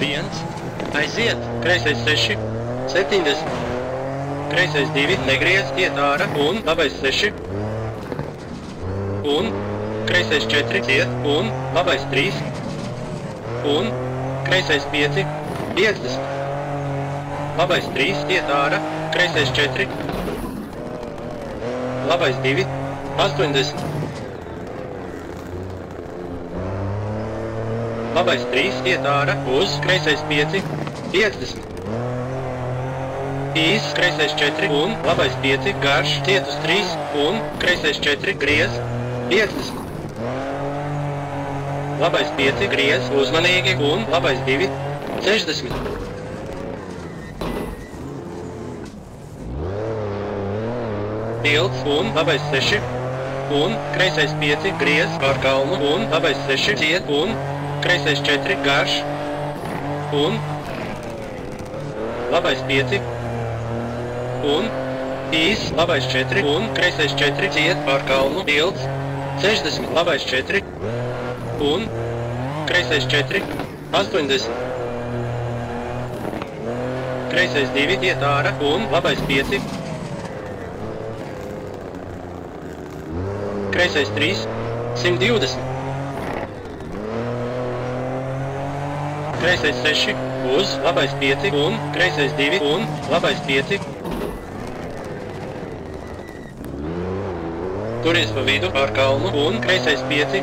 1, aiziet, kreisais 6, 70, kreisais 2, negriez, iet ārā, un labais 6, un kreisais 4, iet, un labais 3, un kreisais 5, 50, labais 3, iet ārā, kreisais 4, labais 2, 80, labais 3, iet ārā, uz kreisais 5, 50, īs, kreisais 4, un labais 5, garš, iet uz 3, un kreisais 4, griez, 50, labais 5, griez, uzmanīgi, un labais 2, 60. Tilts, un labais 6, un kreisais 5, griez, pār kalnu, un labais 6, iet, un kreisais 4, garš, un labais 5, un īs, labais 4, un kreisais 4, iet, pār kalnu, tilts, 60, labais 4, un kreisais 4, 80, kreisais 2, iet ārā, un labais 5, kreisais 3, 120, kreisais 6, uz labais 5, un kreisais 2, un labais 5, turies pa vidu pār kalnu, un kreisais 5,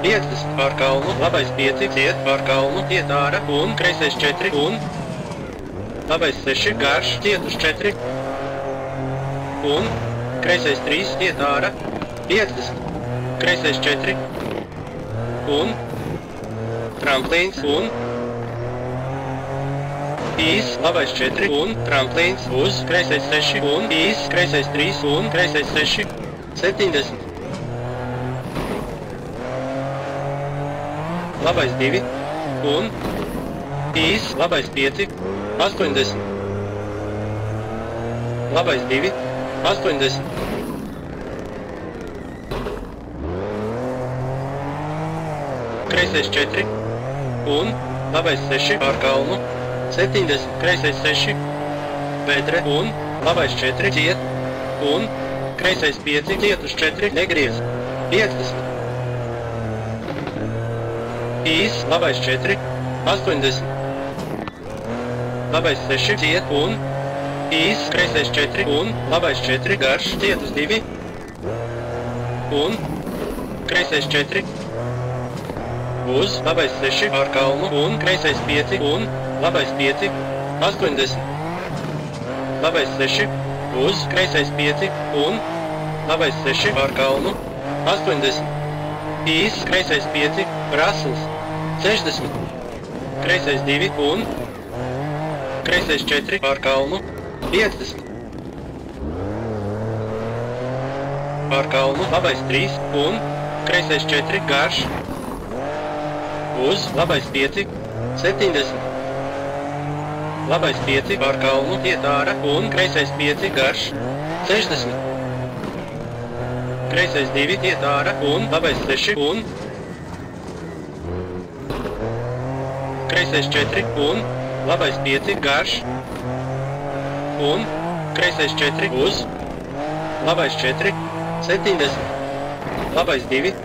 50, pār kalnu, labais 5, iet pār kalnu, iet ārā, un kreisais 4, un labais 6, garš, iet uz 4, un kreisais 3, iet ārā, 50, kreisais 4, un tramplīns, un īs, labais 4, un tramplīns, uz kreisais 6, un īs, kreisais 3, un kreisais 6, 70. Labais 2, un īs, labais 5, 80. Labais 2, 80. Kreisais 4, un labais 6, pār kalnu, 70, kreisais 6, bedre, un labais 4, iet, un kreisais 5, iet uz 4, negriez, 50. Īs, labais 4, 80. Labais 6, iet, un īs, kreisais 4, un labais 4, garš, iet uz 2, un kreisais 4, uz labais 6, pār kalnu, un kreisais 5, un labais 5, 80. Labais 6, uz kreisais 5, un labais 6, pār kalnu, 80. Īs, kreisais 5, Rasels, 60. Kreisais 2, un kreisais 4, pār kalnu, 50. Pār kalnu, labais 3, un kreisais 4, garš, uz labais 5, 70. Labais 5, pār kalnu, iet ārā, un kreisais 5, garš, 60. Kreisais 2, iet ārā, un labais 6, un kreisais 4, un labais 5, garš, un kreisais 4, uz labais 4, 70. Labais 2,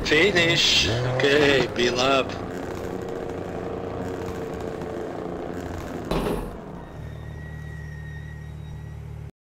Finish. Okay, bija labi.